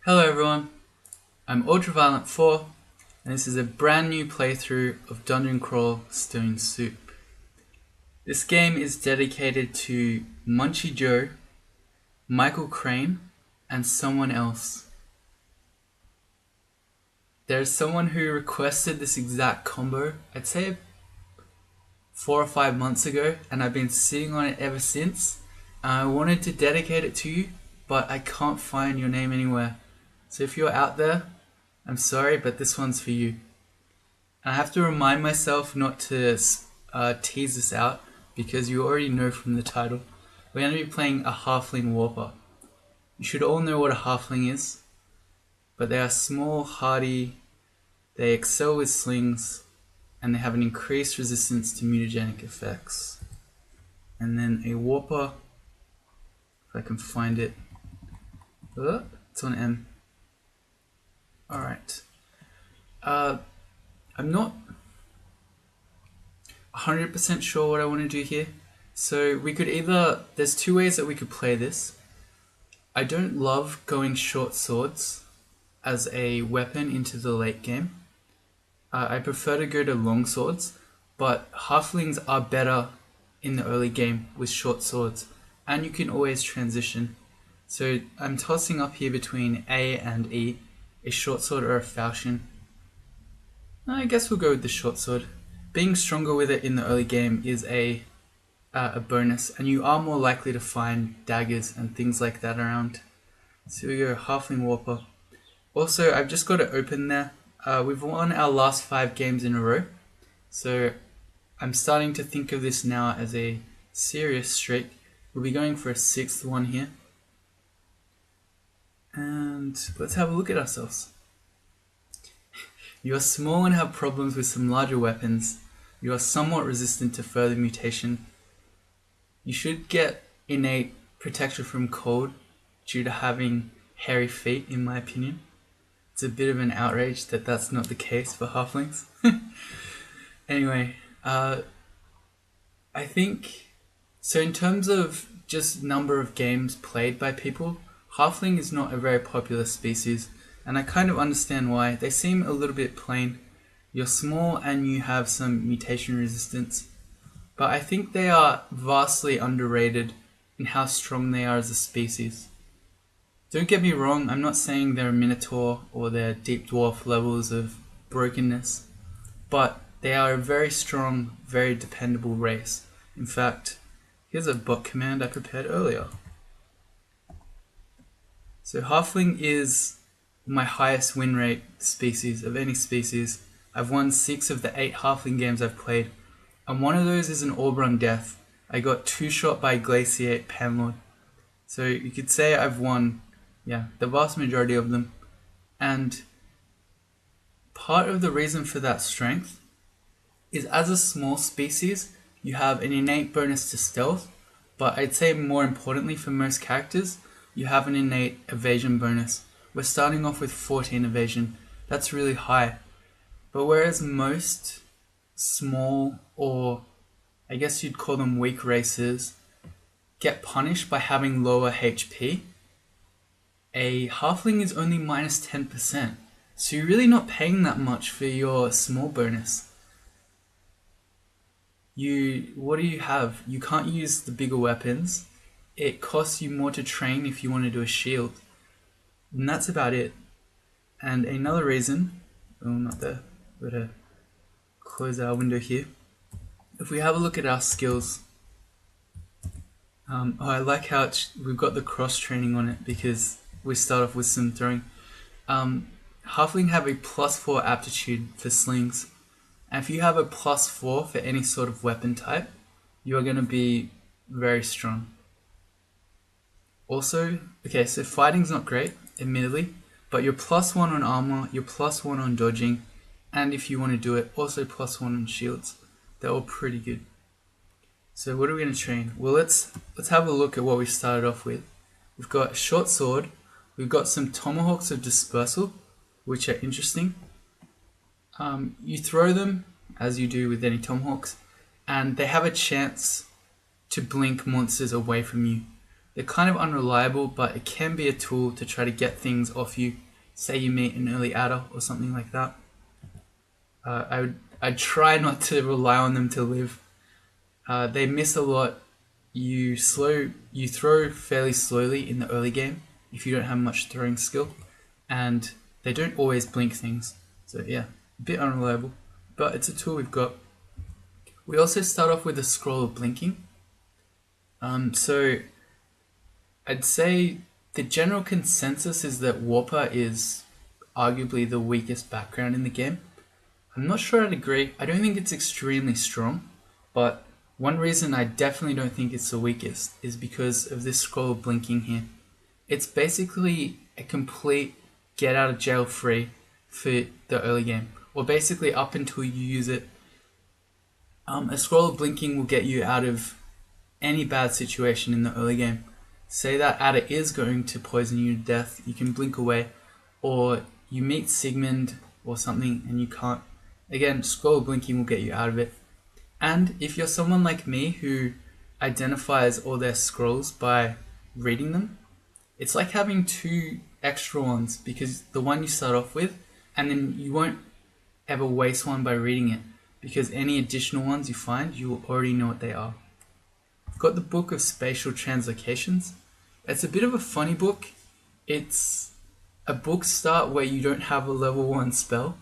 Hello everyone, I'm Ultraviolent4 and this is a brand new playthrough of Dungeon Crawl Stone Soup. This game is dedicated to Munchy Joe, Michael Crane, and someone else. There's someone who requested this exact combo, I'd say 4 or 5 months ago, and I've been sitting on it ever since. I wanted to dedicate it to you, but I can't find your name anywhere. So if you're out there, I'm sorry, but this one's for you. And I have to remind myself not to tease this out, because you already know from the title. We're going to be playing a Halfling Warper. You should all know what a Halfling is, but they are small, hardy, they excel with slings, and they have an increased resistance to mutagenic effects. And then a Warper, if I can find it. It's on M. Alright. I'm not 100% sure what I want to do here. So we could there's two ways that we could play this. I don't love going short swords as a weapon into the late game. I prefer to go to long swords, but halflings are better in the early game with short swords, and you can always transition. So I'm tossing up here between A and E, a short sword or a falchion. I guess we'll go with the short sword. Being stronger with it in the early game is a bonus, and you are more likely to find daggers and things like that around. So we go Halfling Warper. Also, I've just got it open there. We've won our last 5 games in a row, so I'm starting to think of this now as a serious streak. We'll be going for a 6th one here. And let's have a look at ourselves. You are small and have problems with some larger weapons. You are somewhat resistant to further mutation. You should get innate protection from cold due to having hairy feet, in my opinion. It's a bit of an outrage that that's not the case for halflings. Anyway, I think, so in terms of just number of games played by people, halfling is not a very popular species, and I kind of understand why. They seem a little bit plain. You're small and you have some mutation resistance, but I think they are vastly underrated in how strong they are as a species. Don't get me wrong, I'm not saying they're a minotaur or they're deep dwarf levels of brokenness, but they are a very strong, very dependable race. In fact, here's a bot command I prepared earlier. So halfling is my highest win rate species of any species. I've won 6 of the 8 halfling games I've played, and one of those is an Aubrun death. I got 2-shot by Glaciate Panlord. So you could say I've won, the vast majority of them. And part of the reason for that strength is, as a small species, you have an innate bonus to stealth, but I'd say more importantly for most characters, you have an innate evasion bonus. We're starting off with 14 evasion. That's really high. But whereas most small, or I guess you'd call them weak races, get punished by having lower HP, a halfling is only minus 10%. So you're really not paying that much for your small bonus. What do you have? You can't use the bigger weapons. It costs you more to train if you want to do a shield. And that's about it. And another reason, not there, we're going to close our window here. If we have a look at our skills, I like how we've got the cross training on it because we start off with some throwing. Halfling have a +4 aptitude for slings. And if you have a +4 for any sort of weapon type, you are going to be very strong. Also, so fighting's not great, admittedly, but you're +1 on armor, you're +1 on dodging, and if you want to do it, also +1 on shields. They're all pretty good. So what are we going to train? Well, let's have a look at what we started off with. We've got a short sword, we've got some tomahawks of dispersal, which are interesting. You throw them, as you do with any tomahawks, and they have a chance to blink monsters away from you. They're kind of unreliable, but it can be a tool to try to get things off you. Say you meet an early adder or something like that. I'd try not to rely on them to live. They miss a lot. You throw fairly slowly in the early game if you don't have much throwing skill, and they don't always blink things. So yeah, a bit unreliable, but it's a tool we've got. We also start off with a scroll of blinking. So I'd say the general consensus is that Warper is arguably the weakest background in the game. I'm not sure I'd agree. I don't think it's extremely strong, but one reason I definitely don't think it's the weakest is because of this scroll of blinking here. It's basically a complete get out of jail free for the early game, or basically up until you use it. A scroll of blinking will get you out of any bad situation in the early game. Say that adder is going to poison you to death, you can blink away, or you meet Sigmund or something and you can't. Again, scroll of blinking will get you out of it. And if you're someone like me who identifies all their scrolls by reading them, it's like having two extra ones, because the one you start off with, and then you won't ever waste one by reading it, because any additional ones you find, you will already know what they are. I've got the book of spatial translocations. It's a bit of a funny book. It's a book start where you don't have a level 1 spell.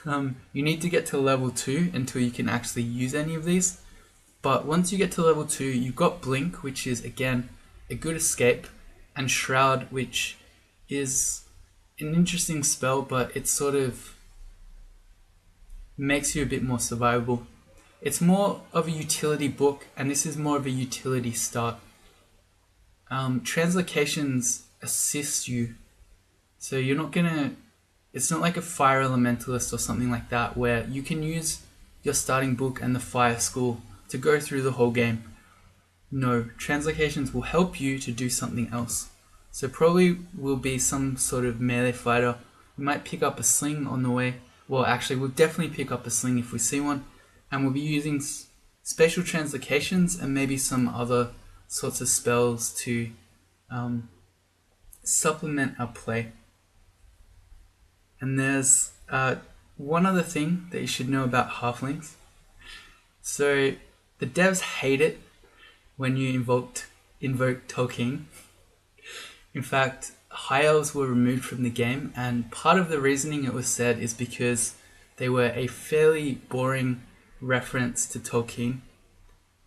You need to get to level 2 until you can actually use any of these. But once you get to level 2, you've got Blink, which is again a good escape, and Shroud, which is an interesting spell, but it sort of makes you a bit more survivable. It's more of a utility book, and this is more of a utility start. Translocations assist you, so you're not gonna. It's not like a fire elementalist or something like that, where you can use your starting book and the fire school to go through the whole game. No, translocations will help you to do something else. So probably will be some sort of melee fighter. We might pick up a sling on the way. Well, actually, we'll definitely pick up a sling if we see one. And we'll be using spatial translocations and maybe some other sorts of spells to supplement our play. And there's one other thing that you should know about Halflings. So the devs hate it when you invoke Tolkien. In fact, high elves were removed from the game, and part of the reasoning it was said is because they were a fairly boring reference to Tolkien.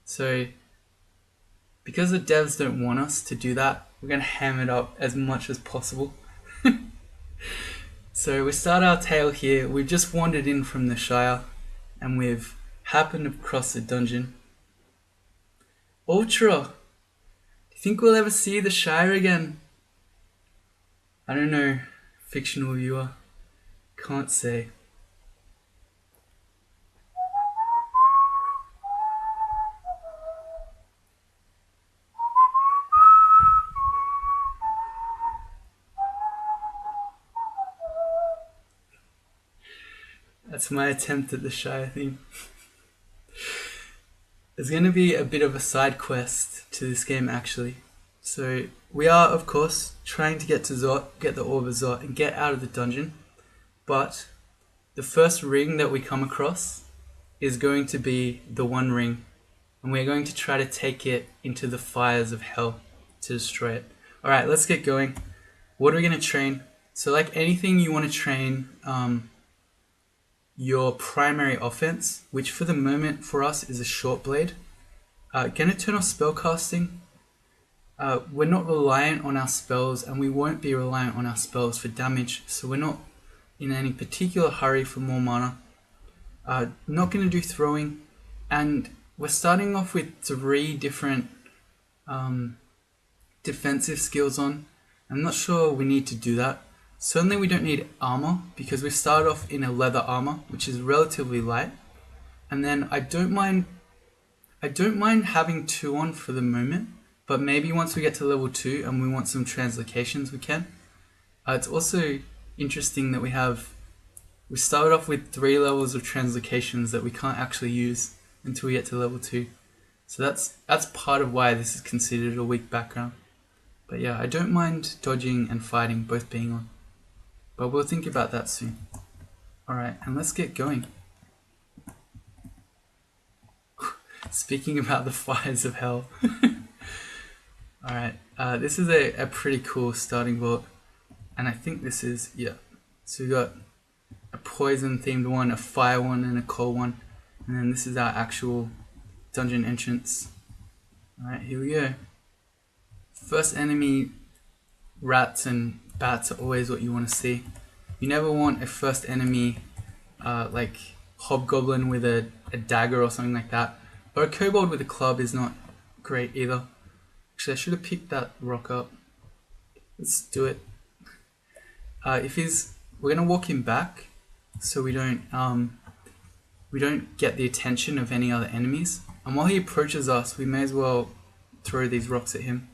So because the devs don't want us to do that, we're going to ham it up as much as possible. So we start our tale here. We've just wandered in from the Shire and we've happened across a dungeon. Ultra, do you think we'll ever see the Shire again? I don't know, fictional viewer. Can't say. That's my attempt at the Shire theme. There's going to be a bit of a side quest to this game actually. So we are, of course, trying to get to Zot, get the Orb of Zot, and get out of the dungeon. But the first ring that we come across is going to be the One Ring. And we're going to try to take it into the fires of hell to destroy it. Alright, let's get going. What are we going to train? So like anything, you want to train your primary offense, which for the moment for us is a short blade. Going to turn off spellcasting. We're not reliant on our spells, and we won't be reliant on our spells for damage, so we're not in any particular hurry for more mana. Not going to do throwing, and we're starting off with 3 different defensive skills on. I'm not sure we need to do that. Certainly we don't need armor, because we start off in a leather armor, which is relatively light. And then I don't mind having 2 on for the moment, but maybe once we get to level 2 and we want some translocations, we can. It's also interesting that we started off with 3 levels of translocations that we can't actually use until we get to level 2. So that's part of why this is considered a weak background. But yeah, I don't mind dodging and fighting both being on. But we'll think about that soon. Alright, and let's get going. Speaking about the fires of hell. Alright, this is a pretty cool starting vault. And I think this is, yeah. So we got a poison themed one, a fire one, and a coal one. And then this is our actual dungeon entrance. Alright, here we go. First enemy, rats and bats are always what you want to see. You never want a first enemy like hobgoblin with a dagger or something like that. Or a kobold with a club is not great either. Actually, I should have picked that rock up. Let's do it. We're gonna walk him back so we don't get the attention of any other enemies. And while he approaches us, we may as well throw these rocks at him.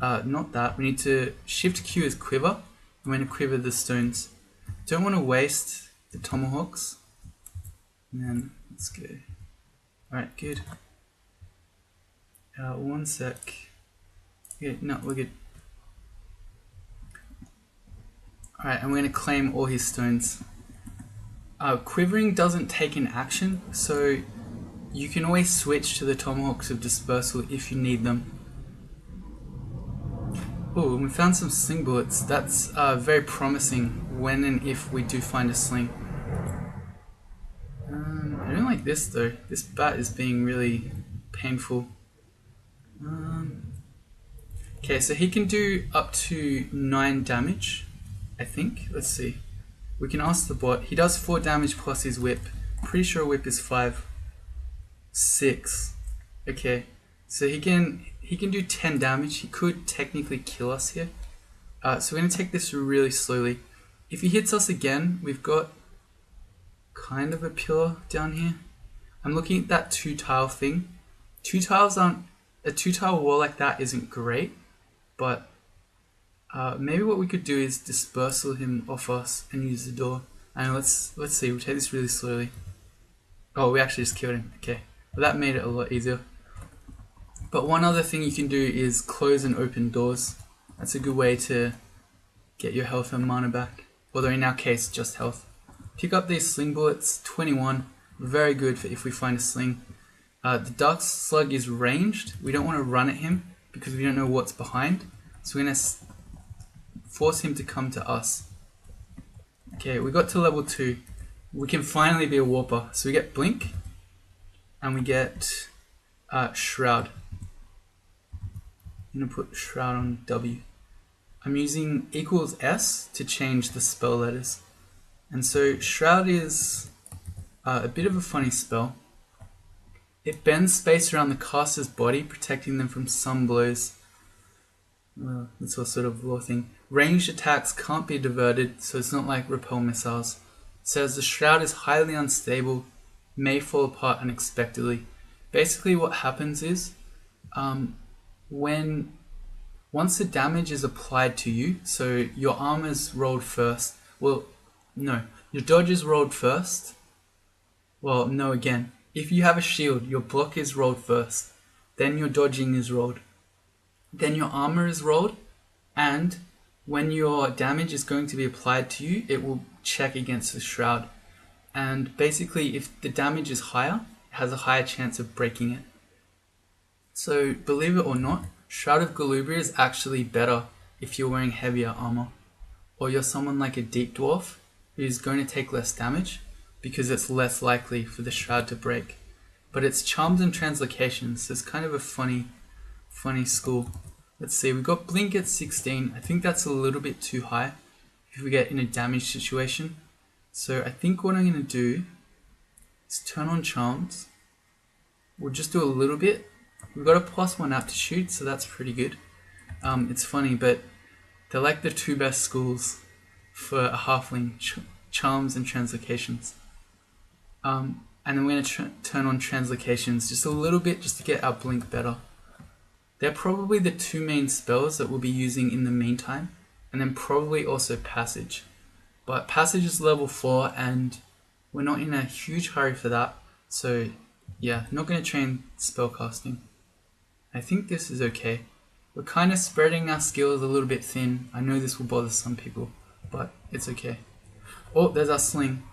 Not that. We need to shift Q as quiver. I'm going to quiver the stones. Don't want to waste the tomahawks. And then let's go. Alright, good. One sec. Yeah, no, we're good. Alright, I'm going to claim all his stones. Quivering doesn't take an action, so you can always switch to the tomahawks of dispersal if you need them. Oh, we found some sling bullets. That's very promising when and if we do find a sling. I don't like this though. This bat is being really painful. Okay, so he can do up to 9 damage, I think. Let's see. We can ask the bot. He does 4 damage plus his whip. Pretty sure whip is 5. 6. Okay, so he can do 10 damage. He could technically kill us here. So we're going to take this really slowly. If he hits us again, we've got kind of a pillar down here. I'm looking at that 2-tile thing. 2 tiles aren't... A 2-tile wall like that isn't great, but maybe what we could do is dispersal him off us and use the door. And let's see, we'll take this really slowly. Oh, we actually just killed him. Okay, well, that made it a lot easier. But one other thing you can do is close and open doors. That's a good way to get your health and mana back. Although in our case, just health. Pick up these sling bullets, 21. Very good for if we find a sling. The dark slug is ranged. We don't want to run at him because we don't know what's behind. So we're going to force him to come to us. Okay, we got to level 2. We can finally be a warper. So we get blink and we get shroud. I'm going to put shroud on W. I'm using equals S to change the spell letters. And so shroud is a bit of a funny spell. It bends space around the caster's body, protecting them from some blows. That's a sort of lore thing. Ranged attacks can't be diverted, so it's not like repel missiles. It says the shroud is highly unstable, may fall apart unexpectedly. Basically what happens is, once the damage is applied to you, so your armor's rolled first, well, no, your dodge is rolled first, well, no again. If you have a shield, your block is rolled first, then your dodging is rolled, then your armor is rolled, and when your damage is going to be applied to you, it will check against the shroud. And basically, if the damage is higher, it has a higher chance of breaking it. So, believe it or not, Shroud of Galubria is actually better if you're wearing heavier armor, or you're someone like a deep dwarf who's going to take less damage, because it's less likely for the shroud to break. But it's charms and translocations, so it's kind of a funny school. Let's see, we got blink at 16. I think that's a little bit too high if we get in a damage situation. So I think what I'm going to do is turn on charms. We'll just do a little bit. We've got a +1 aptitude, so that's pretty good. It's funny, but they're like the 2 best schools for a halfling, charms and translocations. And then we're going to turn on translocations just a little bit just to get our blink better. They're probably the 2 main spells that we'll be using in the meantime, and then probably also passage. But passage is level 4 and we're not in a huge hurry for that, so yeah, not going to train spellcasting. I think this is okay. We're kind of spreading our skills a little bit thin. I know this will bother some people, but it's okay. Oh, there's our sling.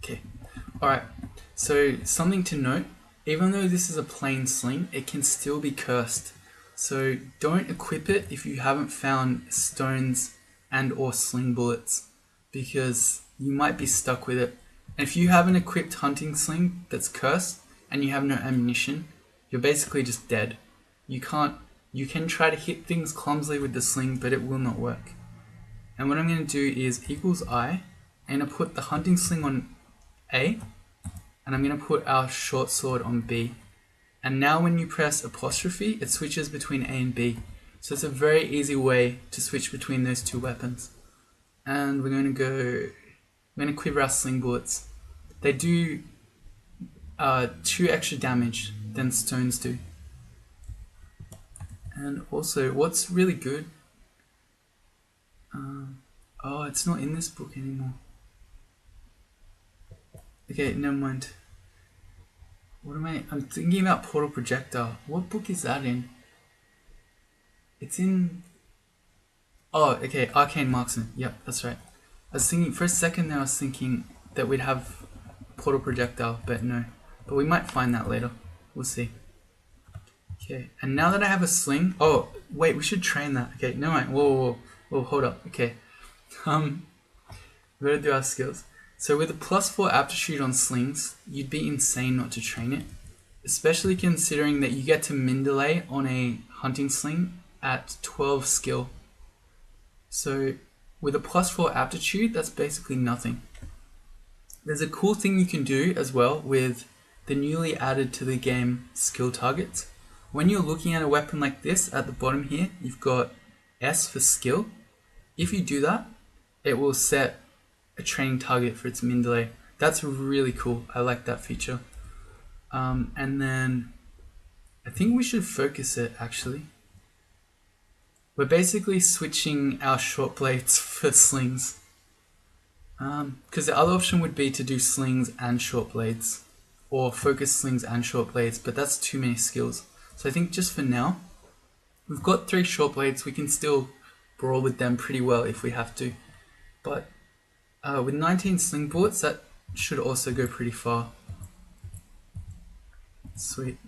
Okay. Alright. So, something to note. Even though this is a plain sling, it can still be cursed. So, don't equip it if you haven't found stones and or sling bullets, because you might be stuck with it. And if you have an equipped hunting sling that's cursed and you have no ammunition, you're basically just dead. You can try to hit things clumsily with the sling, but it will not work. And what I'm going to do is equals I, and I'm going to put the hunting sling on A, and I'm going to put our short sword on B. And now when you press apostrophe, it switches between A and B. So it's a very easy way to switch between those two weapons. And we're going to quiver our sling bullets. They do 2 extra damage than stones do. And also, what's really good... oh, it's not in this book anymore. Okay, never mind. I'm thinking about Portal Projector. What book is that in? It's in... oh, okay, Arcane Marksman. Yep, that's right. I was thinking, for a second there I was thinking that we'd have Portal Projectile, but no. But we might find that later. We'll see. Okay, and now that I have a sling... oh, wait, we should train that. Okay, no, wait, whoa, hold up. Okay. We gotta do our skills. So with a +4 aptitude on slings, you'd be insane not to train it. Especially considering that you get to min delay on a hunting sling at 12 skill. So with a +4 aptitude, that's basically nothing. There's a cool thing you can do as well with the newly added to the game skill targets. When you're looking at a weapon like this, at the bottom here, you've got S for skill. If you do that, it will set a training target for its min delay. That's really cool. I like that feature. And then I think we should focus it actually. We're basically switching our short blades for slings. Because the other option would be to do slings and short blades, or focus slings and short blades, but that's too many skills. So I think just for now, we've got 3 short blades. We can still brawl with them pretty well if we have to. But with 19 sling bullets, that should also go pretty far. Sweet.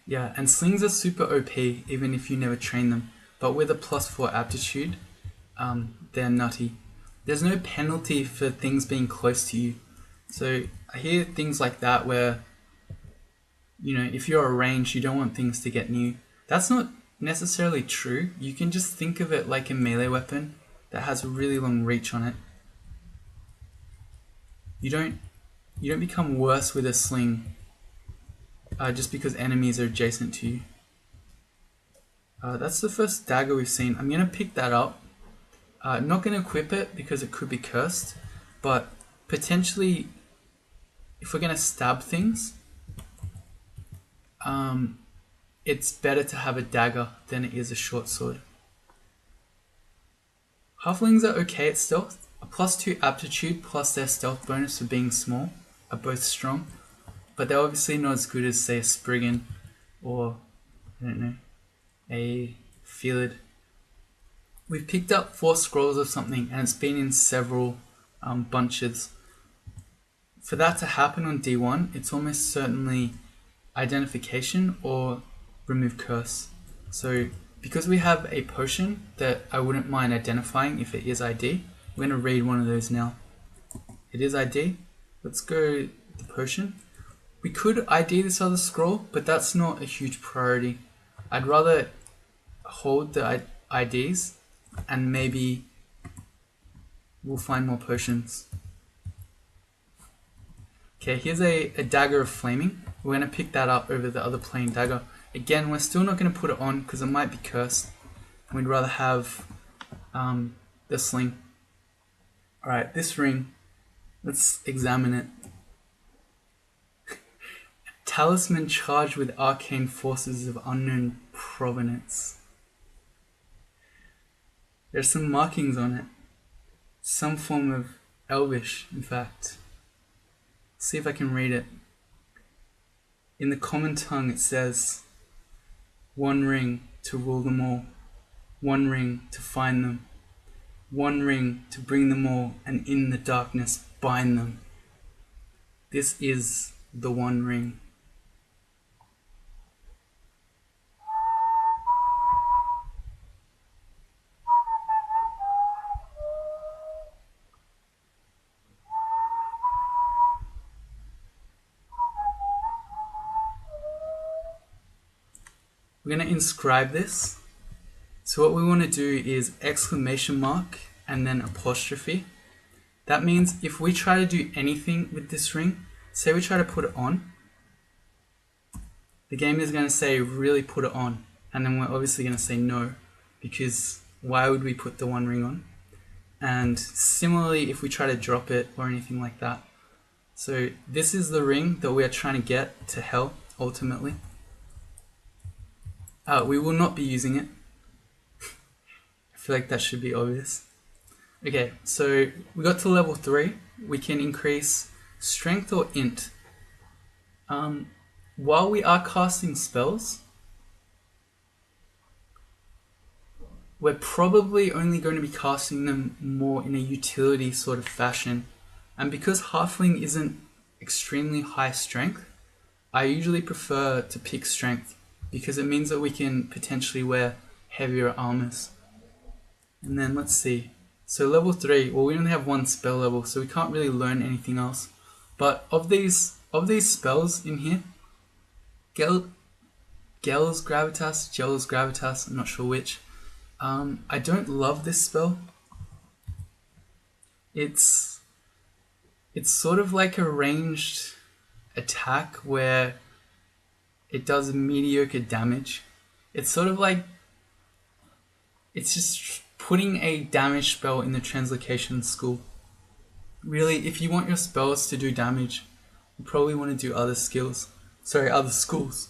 Yeah, and slings are super OP even if you never train them. But with a +4 aptitude, they're nutty. There's no penalty for things being close to you. So I hear things like that where, you know, if you're arranged, you don't want things to get near you. That's not necessarily true. You can just think of it like a melee weapon that has a really long reach on it. You don't become worse with a sling just because enemies are adjacent to you. That's the first dagger we've seen. I'm gonna pick that up. Not gonna equip it because it could be cursed, but potentially, if we're gonna stab things, it's better to have a dagger than it is a short sword. Halflings are okay at stealth. A +2 aptitude plus their stealth bonus for being small are both strong, but they're obviously not as good as, say, a Spriggan or, I don't know, a Felid. We've picked up 4 scrolls of something and it's been in several bunches. For that to happen on D1, it's almost certainly identification or remove curse. So because we have a potion that I wouldn't mind identifying if it is ID, we're going to read one of those now. It is ID. Let's go the potion. We could ID this other scroll, but that's not a huge priority. I'd rather hold the IDs and maybe we'll find more potions. Okay, here's a dagger of flaming. We're going to pick that up over the other plain dagger. Again, we're still not going to put it on because it might be cursed. We'd rather have the sling. Alright, this ring. Let's examine it. Talisman charged with arcane forces of unknown provenance. There's some markings on it. Some form of Elvish, in fact. See if I can read it. In the common tongue it says, "One ring to rule them all, one ring to find them, one ring to bring them all, and in the darkness bind them." This is the One Ring. We're going to inscribe this. So what we want to do is exclamation mark and then apostrophe. That means if we try to do anything with this ring, say we try to put it on, the game is going to say really put it on, and then we're obviously going to say no, because why would we put the One Ring on? And similarly if we try to drop it or anything like that. So this is the ring that we are trying to get to hell ultimately. We will not be using it. I feel like that should be obvious. Okay, so we got to level 3. We can increase strength or int. While we are casting spells, we're probably only going to be casting them more in a utility sort of fashion. And because Halfling isn't extremely high strength, I usually prefer to pick strength, because it means that we can potentially wear heavier armors. And then let's see. So level 3, well, we only have 1 spell level, so we can't really learn anything else. But of these spells in here, Gel's Gravitas, I'm not sure which. I don't love this spell. It's sort of like a ranged attack where it does mediocre damage. It's sort of like, it's just putting a damage spell in the Translocation school. Really, if you want your spells to do damage, you probably want to do other skills. Sorry, other schools.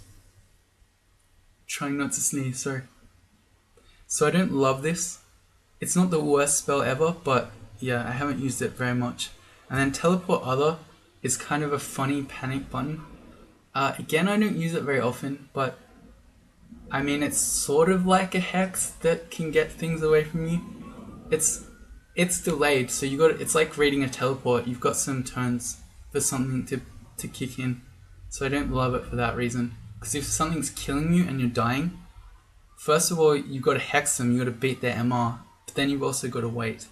Trying not to sneeze, sorry. So I don't love this. It's not the worst spell ever, but yeah, I haven't used it very much. And then Teleport Other is kind of a funny panic button. Again, I don't use it very often, but I mean, it's sort of like a hex that can get things away from you. It's delayed, so it's like reading a teleport. You've got some turns for something to kick in. So I don't love it for that reason. Because if something's killing you and you're dying, first of all, you've got to hex them, you've got to beat their MR, but then you've also got to wait.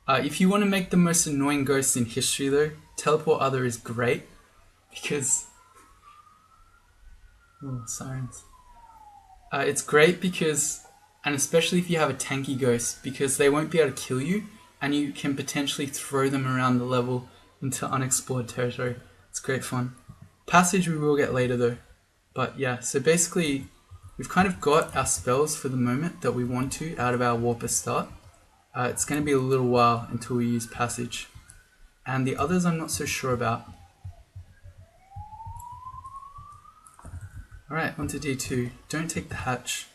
If you want to make the most annoying ghosts in history though, Teleport Other is great, because... Oh, sirens. It's great because, and especially if you have a tanky ghost, because they won't be able to kill you, and you can potentially throw them around the level into unexplored territory. It's great fun. Passage we will get later though. But yeah, so basically, we've kind of got our spells for the moment that we want to out of our Warper start. It's going to be a little while until we use Passage. And the others I'm not so sure about. Alright, on to D2. Don't take the hatch.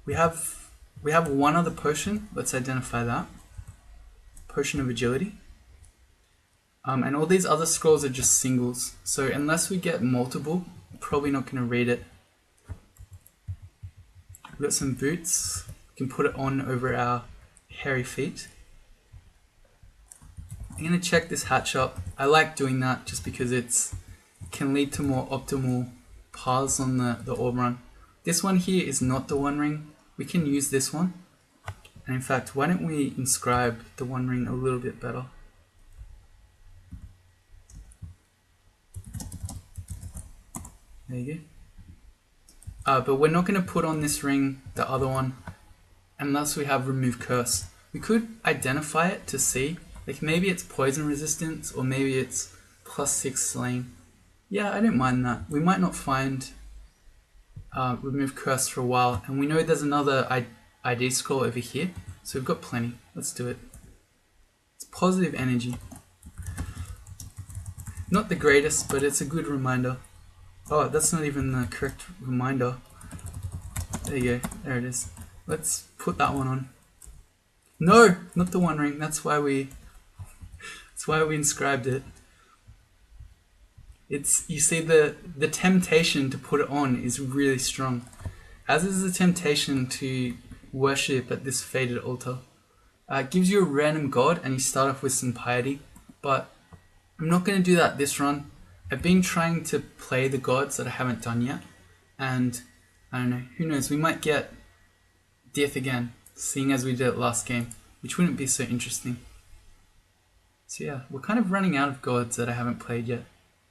We have one other potion. Let's identify that. Potion of Agility. And all these other scrolls are just singles. So unless we get multiple, we're probably not going to read it. We've got some boots. We can put it on over our hairy feet. I'm going to check this hatch up. I like doing that just because it can lead to more optimal paths on the orb run. This one here is not the One Ring. We can use this one. And in fact, why don't we inscribe the One Ring a little bit better? There you go. But we're not going to put on this ring, the other one, unless we have Remove Curse. We could identify it to see. Like maybe it's poison resistance, or maybe it's +6 slain. Yeah, I don't mind that. We might not find Remove Curse for a while, and we know there's another ID scroll over here, so we've got plenty. Let's do it. It's positive energy. Not the greatest, but it's a good reminder. Oh, that's not even the correct reminder. There you go. There it is. Let's put that one on. No, not the One Ring. That's why we inscribed it. It's, you see, the temptation to put it on is really strong, as is the temptation to worship at this faded altar. It gives you a random god and you start off with some piety, but I'm not going to do that this run. I've been trying to play the gods that I haven't done yet, and I don't know, who knows, we might get Diff again, seeing as we did it last game, which wouldn't be so interesting. So yeah, we're kind of running out of gods that I haven't played yet.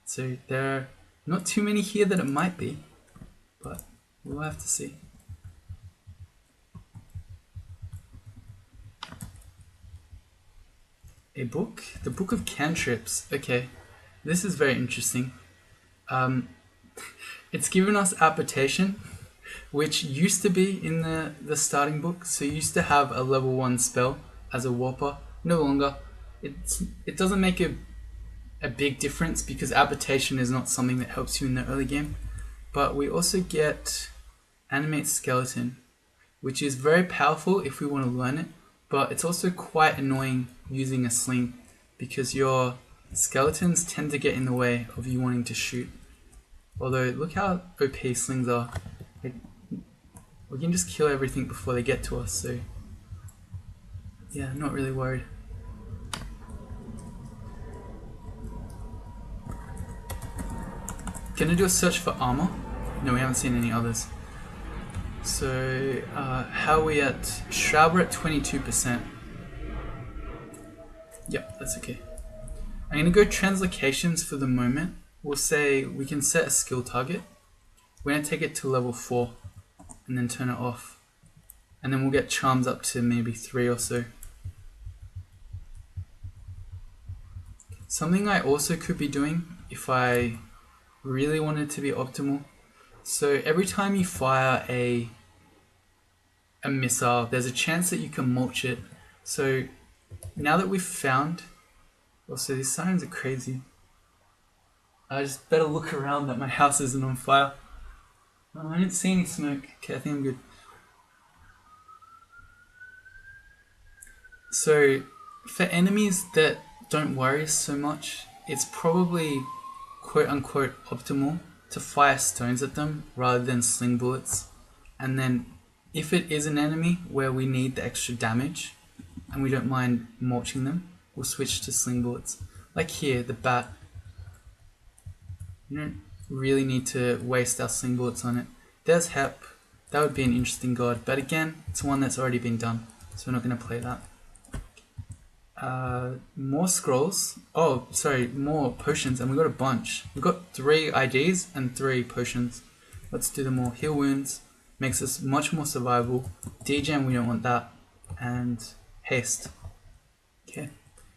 So there are not too many here that it might be, but we'll have to see. A book? The Book of Cantrips. Okay, this is very interesting. It's given us application, which used to be in the starting book. So you used to have a level 1 spell as a Warper. No longer. It doesn't make a big difference because application is not something that helps you in the early game. But we also get Animate Skeleton, which is very powerful if we want to learn it, but it's also quite annoying using a sling because your skeletons tend to get in the way of you wanting to shoot. Although look how OP slings are. We can just kill everything before they get to us, so yeah, not really worried. Gonna do a search for armor. No, we haven't seen any others. So how are we at? HaWr at 22%. Yep, that's okay. I'm gonna go Translocations for the moment. We'll say we can set a skill target. We're gonna take it to level 4 and then turn it off. And then we'll get charms up to maybe 3 or so. Something I also could be doing if I really wanted to be optimal. So every time you fire a missile, there's a chance that you can mulch it. So now that we've found, also these sirens are crazy. I just better look around that my house isn't on fire. Oh, I didn't see any smoke. Okay, I think I'm good. So for enemies that don't worry so much, it's probably quote unquote optimal to fire stones at them rather than sling bullets. And then if it is an enemy where we need the extra damage and we don't mind mulching them, we'll switch to sling bullets. Like here, the bat. You don't really need to waste our sling bullets on it. There's Hep. That would be an interesting god, but again, it's one that's already been done, so we're not going to play that. More scrolls. Oh, sorry, more potions, and we got a bunch. We've got 3 IDs and 3 potions. Let's do them all. Heal wounds makes us much more survivable. Degen, we don't want that. And haste. Okay.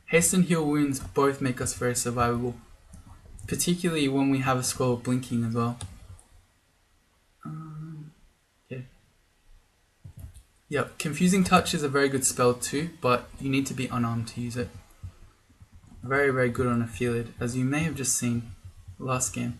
Haste and heal wounds both make us very survivable, particularly when we have a scroll of blinking as well. Okay. Yep, Confusing Touch is a very good spell too, but you need to be unarmed to use it. Very, very good on a Felid, as you may have just seen last game.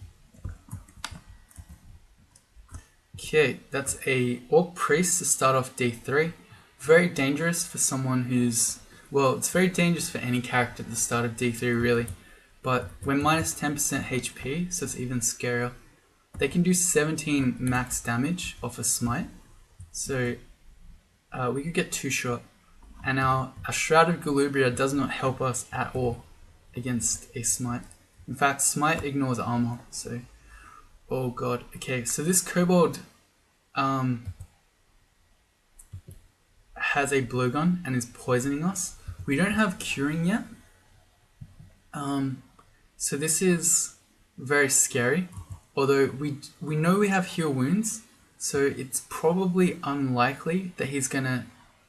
Okay, that's a Orc Priest to start off D3. Very dangerous for someone who's, well, it's very dangerous for any character at the start of D3 really, but we're minus 10% HP, so it's even scarier. They can do 17 max damage off a smite, so we could get 2 shot, and our Shrouded Galubria does not help us at all against a smite. In fact, smite ignores armor, so oh god. Okay, so this kobold has a blowgun and is poisoning us. We don't have curing yet, so this is very scary. Although we know we have heal wounds, so it's probably unlikely that he's gonna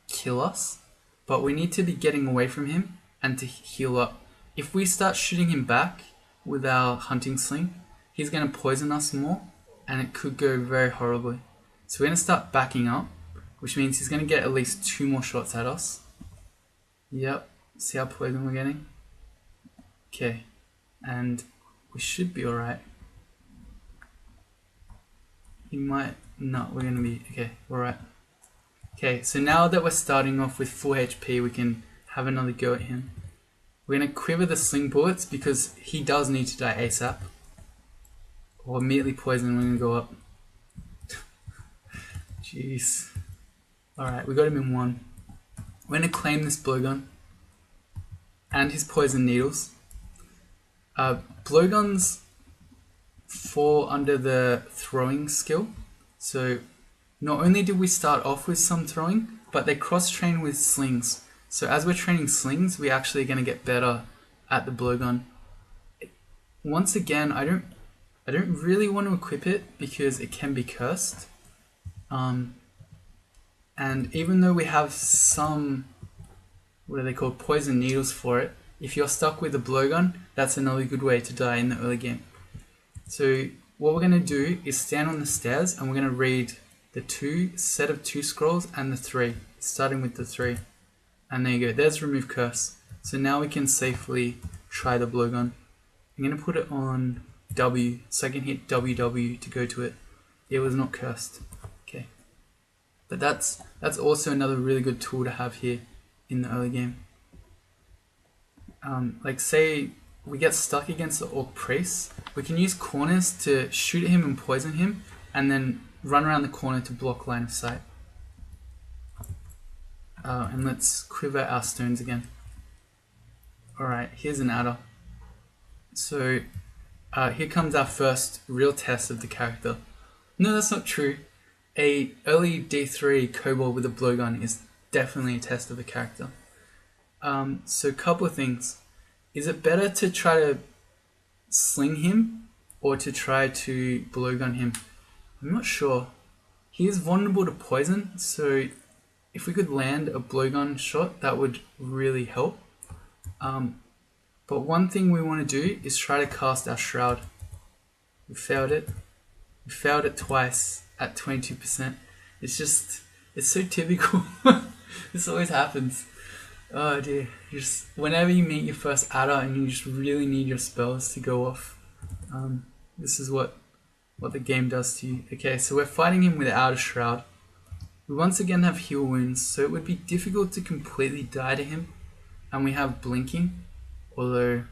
kill us, but we need to be getting away from him and to heal up. If we start shooting him back with our hunting sling, he's gonna poison us more and it could go very horribly. So we're gonna start backing up, which means he's gonna get at least 2 more shots at us. Yep, see how poison we're getting? Okay, and we should be alright. He might No, we're gonna be okay. We're right. Okay, so now that we're starting off with full HP, we can have another go at him. We're gonna quiver the sling bullets because he does need to die ASAP. Or immediately poison. We're gonna go up. Jeez. Alright, we got him in 1. We're gonna claim this blowgun and his poison needles. Blowguns fall under the throwing skill. So not only did we start off with some throwing, but they cross-train with slings. So as we're training slings, we're actually going to get better at the blowgun. Once again, I don't really want to equip it because it can be cursed. And even though we have some, what are they called, poison needles for it, if you're stuck with a blowgun, that's another good way to die in the early game. So what we're going to do is stand on the stairs and we're going to read the set of 2 scrolls and the 3, starting with the 3. And there you go, there's remove curse. So now we can safely try the blowgun. I'm going to put it on W, so I can hit WW to go to it. It was not cursed. Okay. But that's also another really good tool to have here in the early game. Like say we get stuck against the Orc Priest, we can use corners to shoot him and poison him, and then run around the corner to block line of sight. And let's quiver our stones again. Alright, here's an adder. So here comes our first real test of the character. No, that's not true. A early D3 kobold with a blowgun is definitely a test of a character. So a couple of things. Is it better to try to sling him or to try to blowgun him? I'm not sure. He is vulnerable to poison, so if we could land a blowgun shot, that would really help. But one thing we want to do is try to cast our shroud. We failed it. We failed it twice at 22%. It's so typical. This always happens. Oh dear. Whenever you meet your first adder and you just really need your spells to go off, this is what the game does to you. Okay, so we're fighting him without a shroud. We once again have heal wounds, so it would be difficult to completely die to him. And we have blinking, although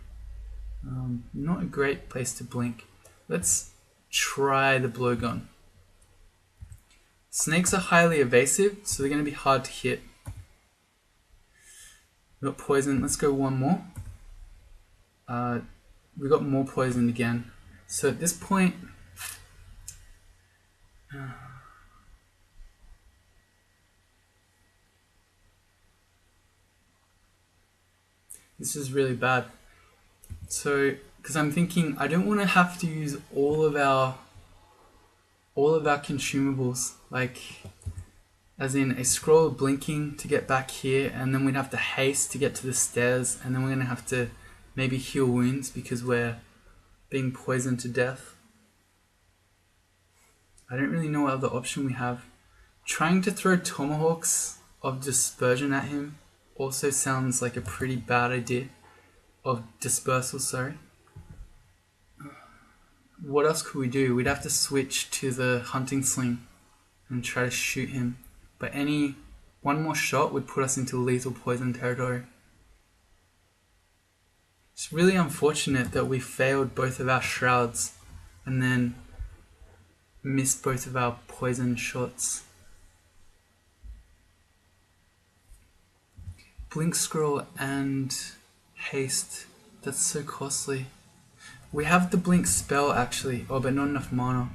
not a great place to blink. Let's try the blowgun. Snakes are highly evasive, so they're going to be hard to hit. We got poison. Let's go one more. We got more poison again. So at this point, this is really bad. So, because I'm thinking I don't want to have to use all of our consumables, like as in a scroll of blinking to get back here, and then we'd have to haste to get to the stairs, and then we're gonna have to maybe heal wounds because we're being poisoned to death. I don't really know what other option we have. Trying to throw tomahawks of dispersion at him also sounds like a pretty bad idea. Of dispersal, sorry. What else could we do? We'd have to switch to the hunting sling and try to shoot him. But one more shot would put us into lethal poison territory. It's really unfortunate that we failed both of our shrouds and then missed both of our poison shots. Blink scroll and haste. That's so costly. We have the blink spell actually, but not enough mana.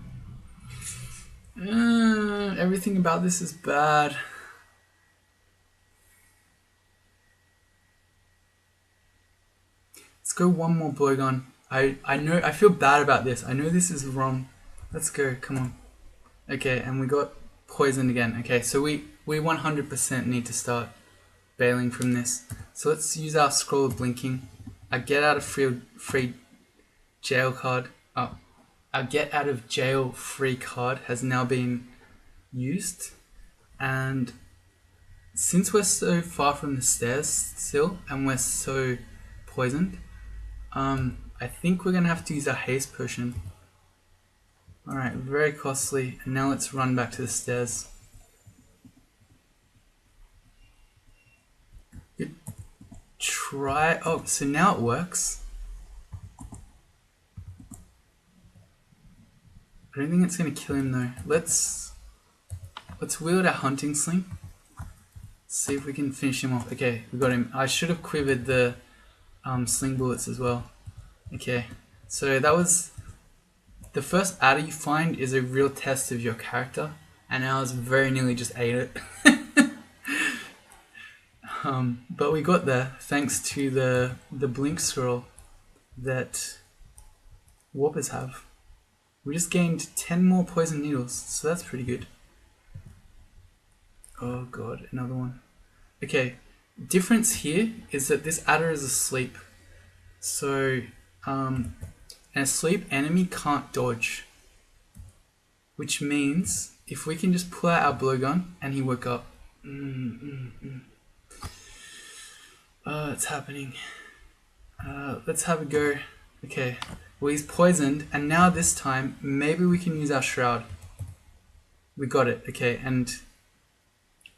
Everything about this is bad. Let's go one more blowgun. I know, I feel bad about this. I know this is wrong. Let's go, come on. Okay, and we got poisoned again. Okay, so we 100% need to start bailing from this. So let's use our scroll of blinking. Our get out of free jail card. Our get out of jail free card has now been used, and since we're so far from the stairs still and we're so poisoned, I think we're gonna have to use our haste potion. Alright, very costly. And now let's run back to the stairs. Good try. Oh, so now it works. I don't think it's going to kill him though. Let's wield our hunting sling. See if we can finish him off. Okay, we got him. I should have quivered the sling bullets as well. Okay, so that was the first adder you find is a real test of your character, and ours very nearly just ate it. But we got there thanks to the blink scroll that warpers have. We just gained 10 more poison needles, so that's pretty good. Oh god, another one. Okay, difference here is that this adder is asleep. So, an asleep enemy can't dodge. Which means, if we can just pull out our blowgun and he woke up. It's happening. Let's have a go. Okay, well he's poisoned, and now this time, maybe we can use our shroud. We got it, okay, and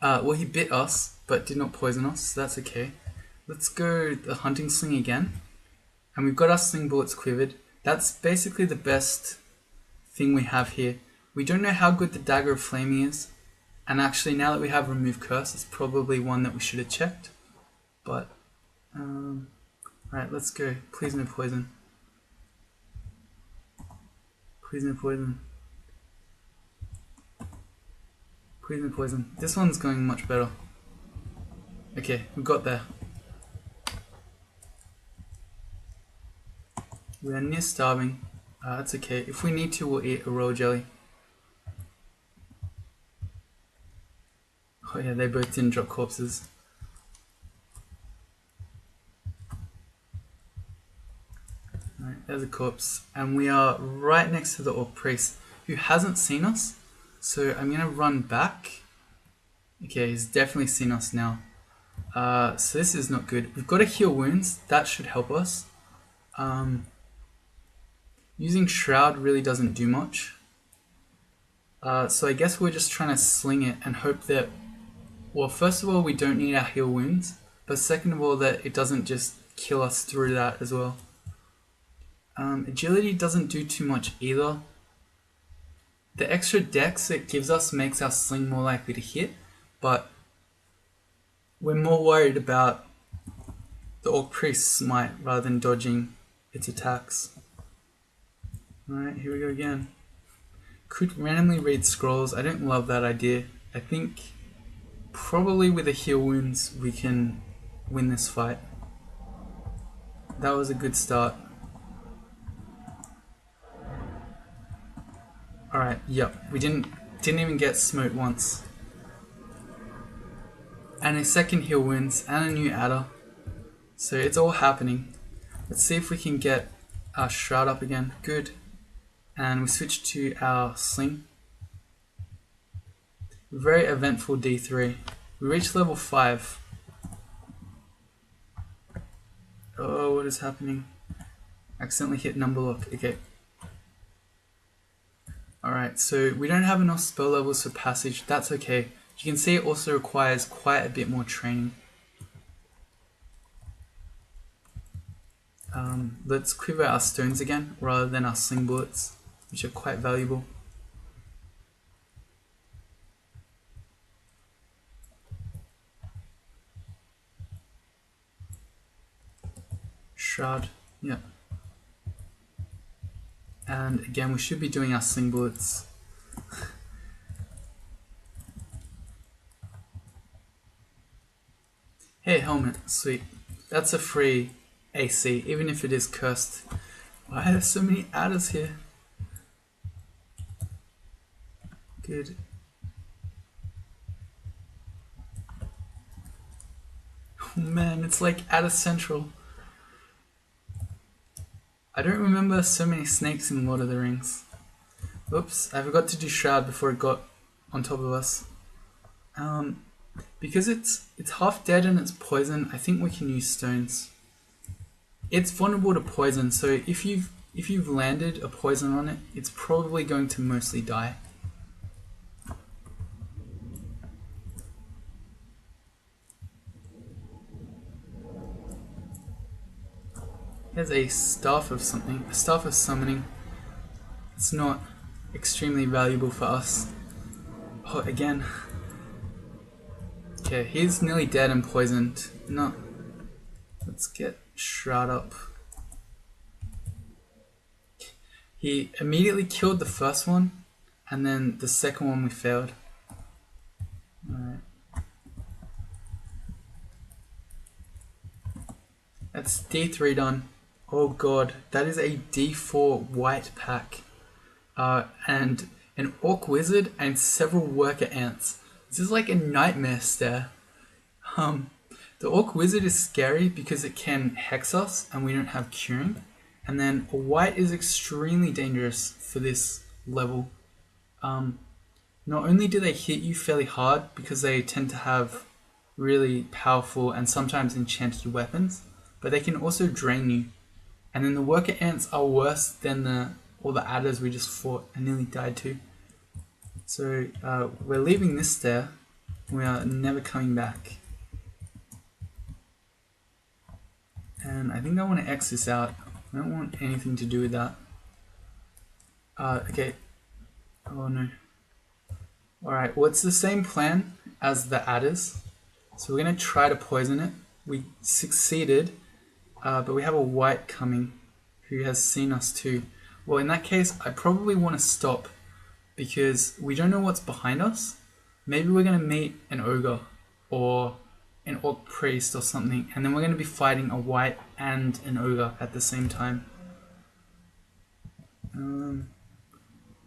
well, he bit us, but did not poison us, so that's okay. Let's go the hunting sling again. And we've got our sling bullets quivered. That's basically the best thing we have here. We don't know how good the dagger of flaming is. And actually, now that we have remove curse, it's probably one that we should have checked. But, alright, let's go. Please no poison. Please no poison. Please no poison. This one's going much better. Okay, we got there. We are near starving. That's okay. If we need to, we'll eat a royal jelly. Oh yeah, they both didn't drop corpses. Alright, there's a corpse. And we are right next to the orc priest, who hasn't seen us. So I'm going to run back. Okay, he's definitely seen us now. So this is not good. We've got to heal wounds. That should help us. Using Shroud really doesn't do much. So I guess we're just trying to sling it and hope that, well, first of all, we don't need our heal wounds, but second of all, that it doesn't just kill us through that as well. Agility doesn't do too much either. The extra dex it gives us makes our sling more likely to hit, but we're more worried about the Orc Priest's smite rather than dodging its attacks. Alright, here we go again. Could randomly read scrolls. I don't love that idea. I think probably with the heal wounds we can win this fight. That was a good start. Alright, yep. We didn't even get smote once. And a second heal wounds and a new adder. So it's all happening. Let's see if we can get our shroud up again. Good. And we switch to our sling. Very eventful D3. We reached level 5. Oh, what is happening? Accidentally hit number lock. Okay. Alright, so we don't have enough spell levels for passage. That's okay. You can see it also requires quite a bit more training. Let's quiver our stones again rather than our sling bullets, which are quite valuable. Shroud, yeah. And again, we should be doing our sling bullets. Hey, helmet, sweet. That's a free AC, even if it is cursed. Why are there so many adders here? Good. Oh man, it's like Adder Central. I don't remember so many snakes in Lord of the Rings. Oops, I forgot to do Shroud before it got on top of us. Because it's half dead and it's poison, I think we can use stones. It's vulnerable to poison, so if if you've landed a poison on it, it's probably going to mostly die. There's a staff of something, a staff of summoning. It's not extremely valuable for us. Oh, again. Okay, he's nearly dead and poisoned. No. Let's get Shroud up. He immediately killed the first one, and then the second one we failed. Alright. That's D3 done. Oh god, that is a D4 white pack. And an Orc Wizard and several Worker Ants. This is like a nightmare stare. The Orc Wizard is scary because it can hex us and we don't have curing. And then a white is extremely dangerous for this level. Not only do they hit you fairly hard because they tend to have really powerful and sometimes enchanted weapons, but they can also drain you. And then the Worker Ants are worse than all the adders we just fought and nearly died to. So we're leaving this there. We are never coming back. And I think I want to X this out. I don't want anything to do with that. Okay. Oh no. Alright, well it's the same plan as the adders. So we're going to try to poison it. We succeeded, but we have a white coming who has seen us too. Well, in that case, I probably want to stop because we don't know what's behind us. Maybe we're going to meet an ogre or an orc priest or something, and then we're going to be fighting a white and an ogre at the same time.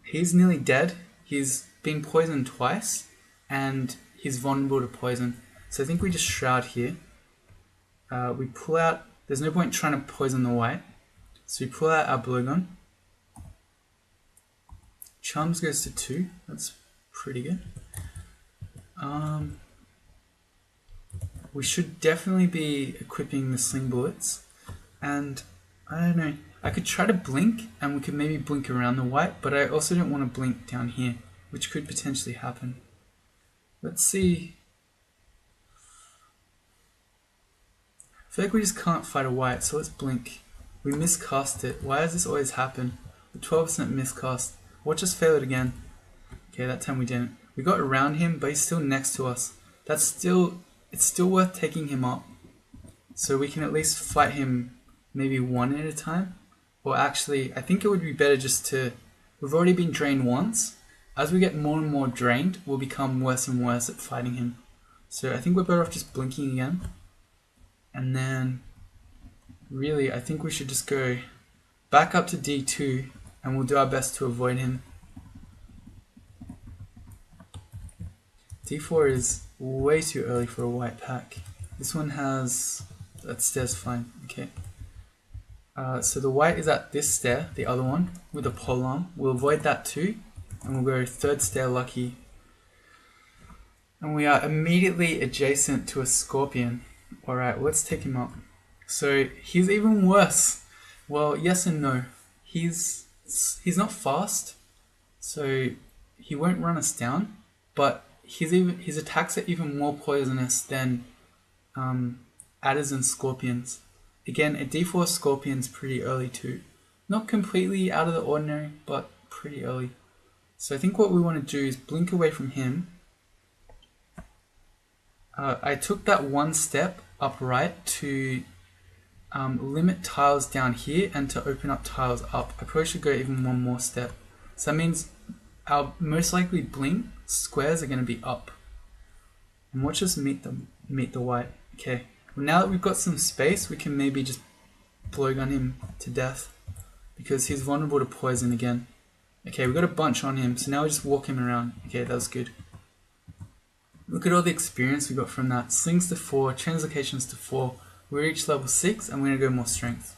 He's nearly dead. He's been poisoned twice, and he's vulnerable to poison. So I think we just Shroud here. We pull out, there's no point trying to poison the white. So we pull out our blowgun. Charms goes to 2, that's pretty good. We should definitely be equipping the sling bullets. And I don't know, I could try to blink and we could maybe blink around the white, but I also don't want to blink down here, which could potentially happen. Let's see. I feel like we just can't fight a white, so let's blink. We miscast it. Why does this always happen? The 12% miscast. Watch us fail it again. Okay, that time we didn't. We got around him, but he's still next to us. It's still worth taking him up. So we can at least fight him maybe one at a time. Or actually, I think it would be better just to... We've already been drained once. As we get more and more drained, we'll become worse and worse at fighting him. So I think we're better off just blinking again. And then, really, I think we should just go back up to D2 and we'll do our best to avoid him. D4 is way too early for a white pack. This one has... that stair's fine, okay. So the white is at this stair, the other one, with a polearm. We'll avoid that too, and we'll go 3rd stair lucky. And we are immediately adjacent to a scorpion. Alright, let's take him up. So he's even worse. Well, yes and no. He's not fast, so he won't run us down, but his attacks are even more poisonous than adders and scorpions. Again, a D4 scorpion's pretty early too. Not completely out of the ordinary, but pretty early. So I think what we want to do is blink away from him. I took that one step upright to limit tiles down here and to open up tiles up. I probably should go even one more step. So that means our most likely blink squares are going to be up. And watch us meet the white. Okay. Well, now that we've got some space, we can maybe just blowgun him to death because he's vulnerable to poison again. Okay, we've got a bunch on him, so now we just walk him around. Okay, that was good. Look at all the experience we got from that. Slings to 4, Translocations to 4. We reached level 6 and we're going to go more strength.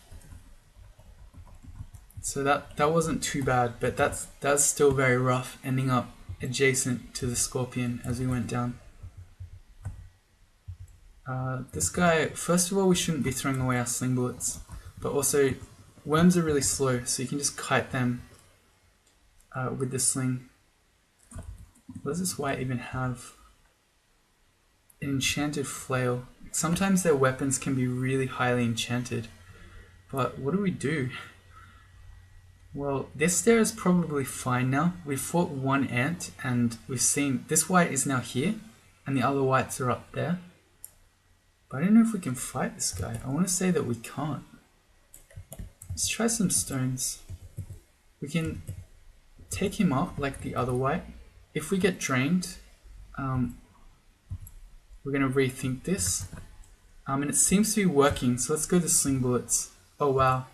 So that wasn't too bad, but that's still very rough, ending up adjacent to the scorpion as we went down. This guy, first of all, we shouldn't be throwing away our sling bullets, but also worms are really slow, so you can just kite them with the sling. What does this white even have? An enchanted flail. Sometimes their weapons can be really highly enchanted. But what do we do? Well, this stair is probably fine now. We've fought one ant and we've seen this white is now here and the other whites are up there. But I don't know if we can fight this guy. I want to say that we can't. Let's try some stones. We can take him up like the other white. If we get drained, we're going to rethink this. And it seems to be working, so let's go to sling bullets. Oh wow.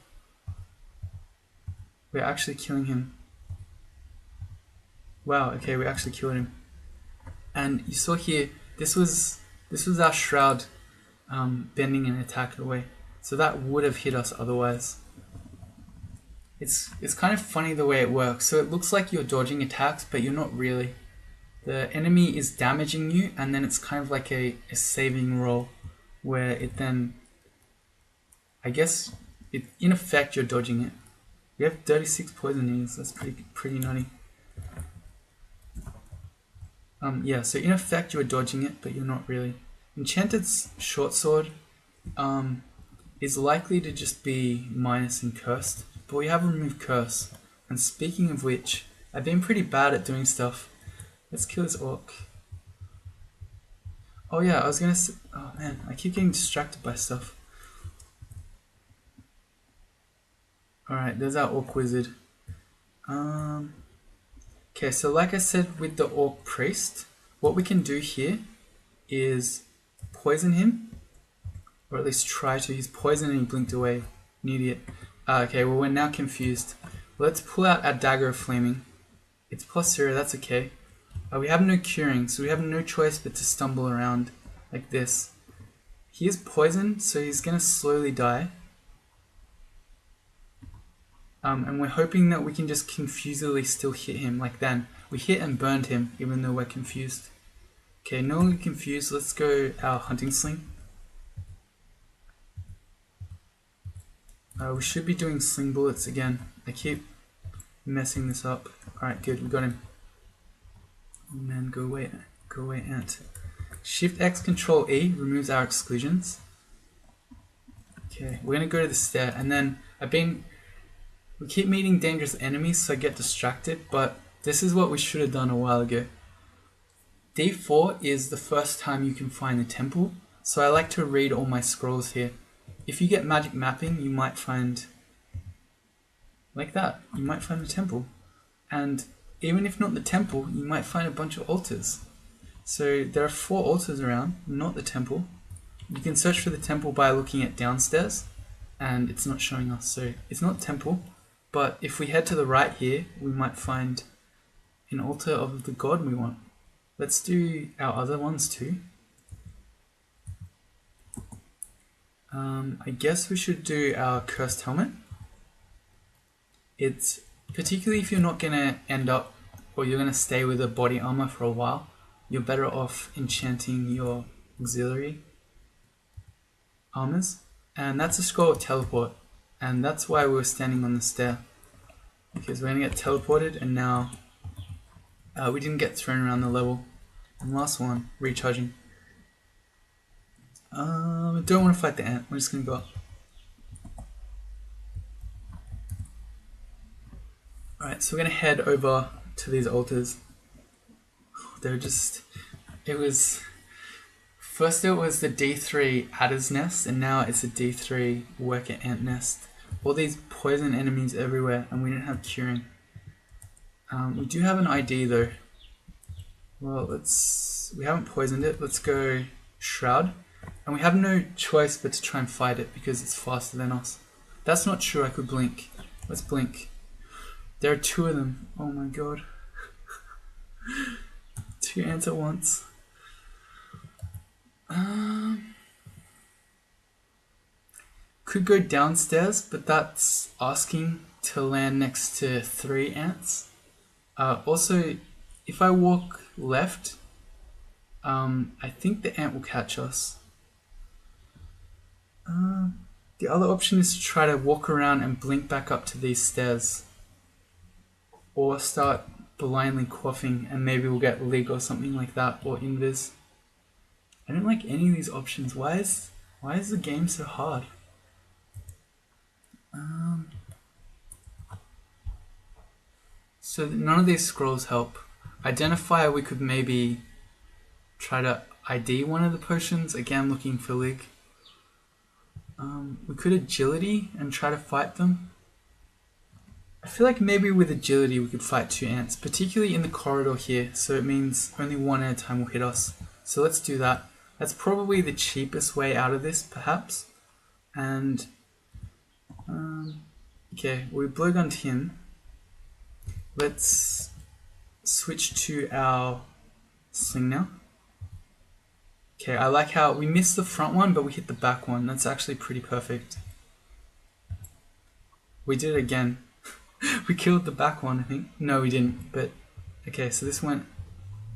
We're actually killing him. Wow, okay, we actually killed him. And you saw here, this was our shroud bending an attack away. So that would have hit us otherwise. It's kind of funny the way it works. So it looks like you're dodging attacks, but you're not really. The enemy is damaging you, and then it's kind of like a saving roll, where it then, I guess, in effect you're dodging it. We have 36 poison eaters, that's pretty nutty. Yeah, so in effect you're dodging it, but you're not really. Enchanted short sword is likely to just be minus and cursed, but we have removed curse. And speaking of which, I've been pretty bad at doing stuff. Let's kill this orc. Oh yeah, I was gonna say, oh man, I keep getting distracted by stuff. Alright, there's our orc wizard. Okay, so like I said with the orc priest, what we can do here is poison him, or at least try to. He's poisoned and he blinked away. An idiot. Okay, well we're now confused. Let's pull out our dagger of flaming. It's +0, that's okay. We have no curing, so we have no choice but to stumble around like this. He is poisoned, so he's gonna slowly die. And we're hoping that we can just confusedly still hit him like then. We hit and burned him, even though we're confused. Okay, no longer confused, let's go our hunting sling. We should be doing sling bullets again. I keep messing this up. Alright, good, we got him. Oh man, go away ant. Shift X Control E removes our exclusions. Okay, we're gonna go to the stair, and then we keep meeting dangerous enemies, so I get distracted, but this is what we should have done a while ago. D4 is the first time you can find the temple, so I like to read all my scrolls here. If you get magic mapping, you might find, like that, you might find a temple. And even if not the temple, you might find a bunch of altars. So there are 4 altars around, not the temple. You can search for the temple by looking at downstairs, and it's not showing us, so it's not temple. But if we head to the right here, we might find an altar of the god we want. Let's do our other ones too. I guess we should do our cursed helmet. It's particularly if you're not going to end up, or you're going to stay with a body armor for a while, you're better off enchanting your auxiliary armors. And that's a scroll of teleport. And that's why we were standing on the stair, because we're going to get teleported, and now we didn't get thrown around the level. And last one, recharging. I don't want to fight the ant, we're just going to go up. Alright, so we're going to head over to these altars. They're just, first it was the D3 adder's nest, and now it's a D3 worker ant nest. All these poison enemies everywhere, and we don't have curing. We do have an ID though. Well, we haven't poisoned it. Let's go Shroud. And we have no choice but to try and fight it because it's faster than us. That's not true, I could blink. Let's blink. There are 2 of them. Oh my god. 2 ants at once. Could go downstairs, but that's asking to land next to 3 ants. Also, if I walk left, I think the ant will catch us. The other option is to try to walk around and blink back up to these stairs. Or start blindly quaffing and maybe we'll get Lig or something like that, or Invis. I don't like any of these options. Why is the game so hard? So none of these scrolls help. Identify, we could maybe try to ID one of the potions. Again, looking for Lig. We could agility and try to fight them. I feel like maybe with agility we could fight 2 ants, particularly in the corridor here, so it means only one at a time will hit us. So let's do that. That's probably the cheapest way out of this, perhaps. And, okay, we blowgunned him. Let's switch to our sling now. Okay, I like how we missed the front one, but we hit the back one. That's actually pretty perfect. We did it again. We killed the back one, I think. No, we didn't, but okay, so this went,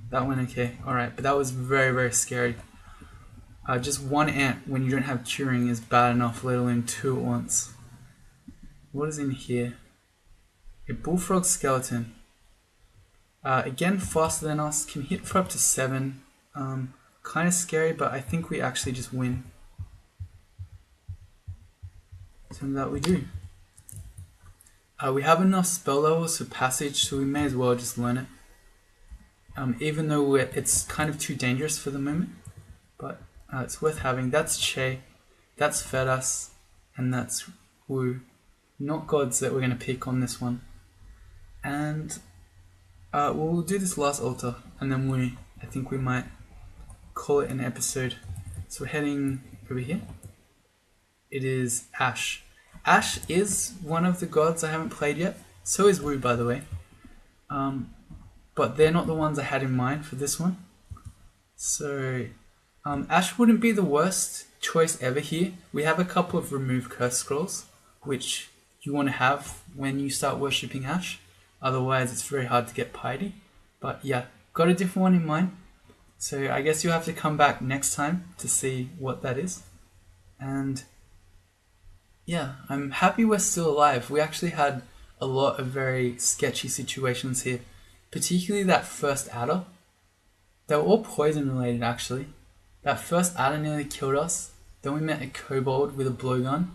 that went okay. Alright, but that was very, very scary. Just 1 ant when you don't have curing is bad enough, let alone 2 at once. What is in here? A bullfrog skeleton. Again, faster than us, can hit for up to 7. Kind of scary, but I think we actually just win. So that we do. We have enough spell levels for passage, so we may as well just learn it. Even though it's kind of too dangerous for the moment, but it's worth having. That's Che, that's Fedas, and that's Wu. Not gods that we're going to pick on this one. And we'll do this last altar, and then I think we might call it an episode. So we're heading over here. It is Ash. Ash is one of the gods I haven't played yet. So is Wu, by the way. But they're not the ones I had in mind for this one. So Ash wouldn't be the worst choice ever here. We have a couple of remove curse scrolls, which you want to have when you start worshipping Ash. Otherwise, it's very hard to get piety. But yeah, got a different one in mind. So I guess you'll have to come back next time to see what that is. And yeah, I'm happy we're still alive. We actually had a lot of very sketchy situations here. Particularly that first adder. They were all poison related actually. That first adder nearly killed us. Then we met a kobold with a blowgun.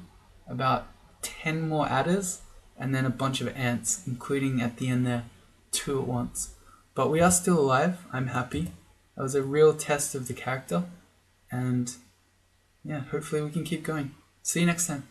About 10 more adders. And then a bunch of ants, including at the end there, 2 at once. But we are still alive. I'm happy. That was a real test of the character. And yeah, hopefully we can keep going. See you next time.